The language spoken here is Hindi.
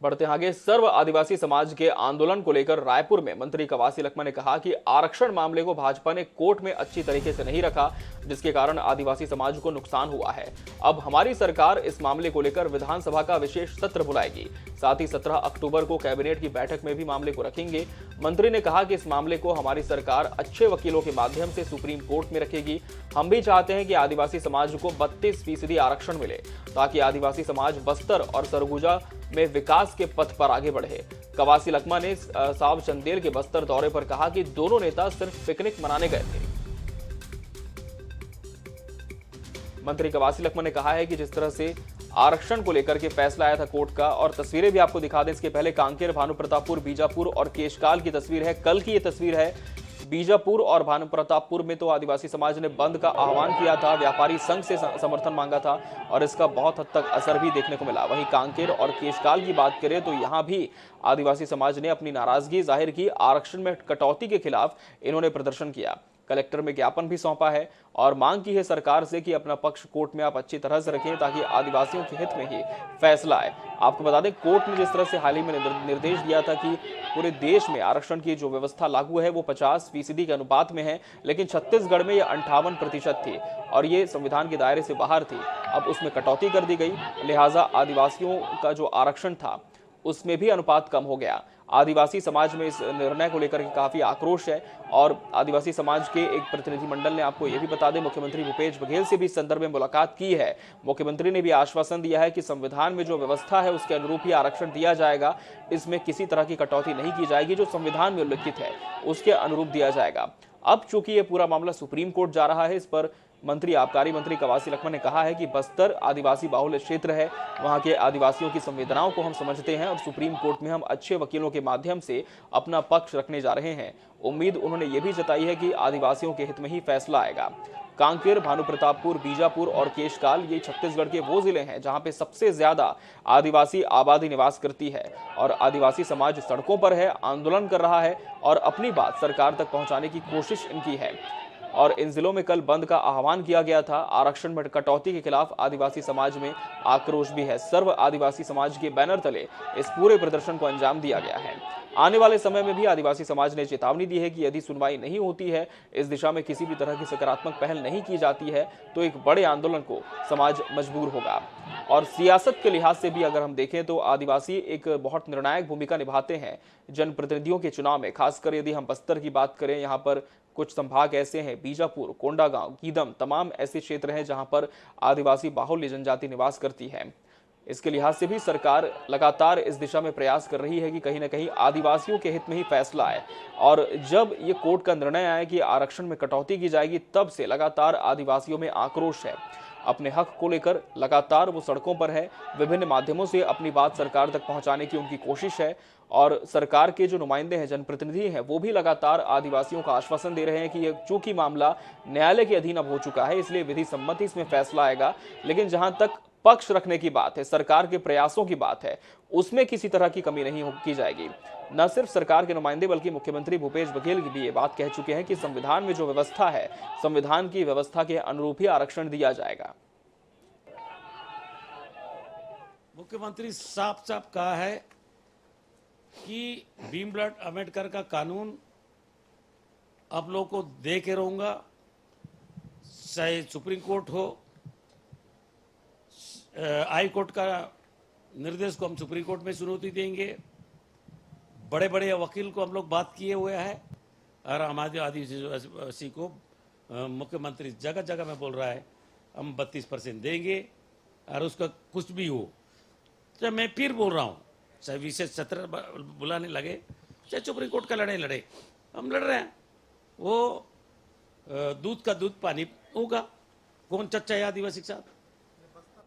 बढ़ते हैं आगे। सर्व आदिवासी समाज के आंदोलन को लेकर रायपुर में मंत्री कवासी लखमा ने कहा कि आरक्षण मामले को भाजपा ने कोर्ट में अच्छी तरीके से नहीं रखा, जिसके कारण आदिवासी समाज को नुकसान हुआ है। अब हमारी सरकार इस मामले को लेकर विधानसभा का विशेष सत्र बुलाएगी। साथ ही 17 अक्टूबर को कैबिनेट की बैठक में भी मामले को रखेंगे। मंत्री ने कहा कि इस मामले को हमारी सरकार अच्छे वकीलों के माध्यम से सुप्रीम कोर्ट में रखेगी। हम भी चाहते हैं कि आदिवासी समाज को 32% आरक्षण मिले, ताकि आदिवासी समाज बस्तर और सरगुजा में विकास के पथ पर आगे बढ़े। कवासी लखमा ने साव चंदेल के बस्तर दौरे पर कहा कि दोनों नेता सिर्फ पिकनिक मनाने गए थे। मंत्री कवासी लखमा ने कहा है कि जिस तरह से आरक्षण को लेकर के फैसला आया था कोर्ट का, और तस्वीरें भी आपको दिखा दें इसके पहले, कांकेर, भानुप्रतापपुर, बीजापुर और केशकाल की तस्वीर है। कल की ये तस्वीर है। बीजापुर और भानुप्रतापपुर में तो आदिवासी समाज ने बंद का आह्वान किया था, व्यापारी संघ से समर्थन मांगा था और इसका बहुत हद तक असर भी देखने को मिला। वहीं कांकेर और केशकाल की बात करें तो यहां भी आदिवासी समाज ने अपनी नाराजगी जाहिर की। आरक्षण में कटौती के खिलाफ इन्होंने प्रदर्शन किया, कलेक्टर में ज्ञापन भी सौंपा है और मांग की है सरकार से कि अपना पक्ष कोर्ट में आप अच्छी तरह से रखें, ताकि आदिवासियों के हित में ही फैसला आए। आपको बता दें, कोर्ट ने जिस तरह से हाल ही में निर्देश दिया था कि पूरे देश में आरक्षण की जो व्यवस्था लागू है वो 50% के अनुपात में है, लेकिन छत्तीसगढ़ में ये 58% थी और ये संविधान के दायरे से बाहर थी। अब उसमें कटौती कर दी गई, लिहाजा आदिवासियों का जो आरक्षण था उसमें भी अनुपात कम हो गया। आदिवासी समाज में इस निर्णय को लेकर काफी आक्रोश है और आदिवासी समाज के एक प्रतिनिधिमंडल ने, आपको यह भी बता दें, मुख्यमंत्री भूपेश बघेल से भी इस संदर्भ में मुलाकात की है। मुख्यमंत्री ने भी आश्वासन दिया है कि संविधान में जो व्यवस्था है उसके अनुरूप ही आरक्षण दिया जाएगा, इसमें किसी तरह की कटौती नहीं की जाएगी। जो संविधान में उल्लिखित है उसके अनुरूप दिया जाएगा। अब चूंकि यह पूरा मामला सुप्रीम कोर्ट जा रहा है, इस पर आबकारी मंत्री कवासी लखमा ने कहा है कि बस्तर आदिवासी बाहुल्य क्षेत्र है, वहां के आदिवासियों की संवेदनाओं को हम समझते हैं और सुप्रीम कोर्ट में हम अच्छे वकीलों के माध्यम से अपना पक्ष रखने जा रहे हैं। उम्मीद उन्होंने ये भी जताई है कि आदिवासियों के हित में ही फैसला आएगा। कांकेर, भानुप्रतापपुर, बीजापुर और केशकाल ये छत्तीसगढ़ के वो जिले हैं जहां पे सबसे ज्यादा आदिवासी आबादी निवास करती है और आदिवासी समाज सड़कों पर है, आंदोलन कर रहा है और अपनी बात सरकार तक पहुंचाने की कोशिश इनकी है। और इन जिलों में कल बंद का आह्वान किया गया था। आरक्षण में कटौती के खिलाफ आदिवासी समाज में आक्रोश भी है। सर्व आदिवासी समाज के बैनर तले इस पूरे प्रदर्शन को अंजाम दिया गया है। आने वाले समय में भी आदिवासी समाज ने चेतावनी दी है कि यदि सुनवाई नहीं होती है, इस दिशा में किसी भी तरह की सकारात्मक पहल नहीं की जाती है, तो एक बड़े आंदोलन को समाज मजबूर होगा। और सियासत के लिहाज से भी अगर हम देखें तो आदिवासी एक बहुत निर्णायक भूमिका निभाते हैं जनप्रतिनिधियों के चुनाव में। खासकर यदि हम बस्तर की बात करें, यहाँ पर कुछ संभाग ऐसे हैं, बीजापुर, कोंडागांव, गीदम, तमाम ऐसे क्षेत्र हैं जहां पर आदिवासी बाहुल्य जनजाति निवास करती है। इसके लिहाज से भी सरकार लगातार इस दिशा में प्रयास कर रही है कि कहीं ना कहीं आदिवासियों के हित में ही फैसला आए। और जब ये कोर्ट का निर्णय आया कि आरक्षण में कटौती की जाएगी, तब से लगातार आदिवासियों में आक्रोश है। अपने हक को लेकर लगातार वो सड़कों पर है, विभिन्न माध्यमों से अपनी बात सरकार तक पहुंचाने की उनकी कोशिश है। और सरकार के जो नुमाइंदे हैं, जनप्रतिनिधि हैं, वो भी लगातार आदिवासियों का आश्वासन दे रहे हैं कि यह चूंकि मामला न्यायालय के अधीन अब हो चुका है, इसलिए विधि सम्मति इसमें फैसला आएगा। लेकिन जहां तक पक्ष रखने की बात है, सरकार के प्रयासों की बात है, उसमें किसी तरह की कमी नहीं की जाएगी। न सिर्फ सरकार के नुमाइंदे बल्कि मुख्यमंत्री भूपेश बघेल भी ये बात कह चुके हैं कि संविधान में जो व्यवस्था है, संविधान की व्यवस्था के अनुरूप ही आरक्षण दिया जाएगा। मुख्यमंत्री साफ साफ कहा है कि भीमराव अंबेडकर का कानून आप लोगों को दे के रहूंगा, चाहे सुप्रीम कोर्ट हो, हाई कोर्ट का निर्देश को हम सुप्रीम कोर्ट में चुनौती देंगे। बड़े बड़े वकील को हम लोग बात किए हुए हैं और हमारे आदिवासी को मुख्यमंत्री जगह जगह में बोल रहा है हम 32% देंगे और उसका कुछ भी हो। तो मैं फिर बोल रहा हूँ, चाहे विशेष सत्र बुलाने लगे, चाहे सुप्रीम कोर्ट का लड़े, हम लड़ रहे हैं। वो दूध का दूध पानी होगा। कौन चच्चा है आदिवासी के साथ?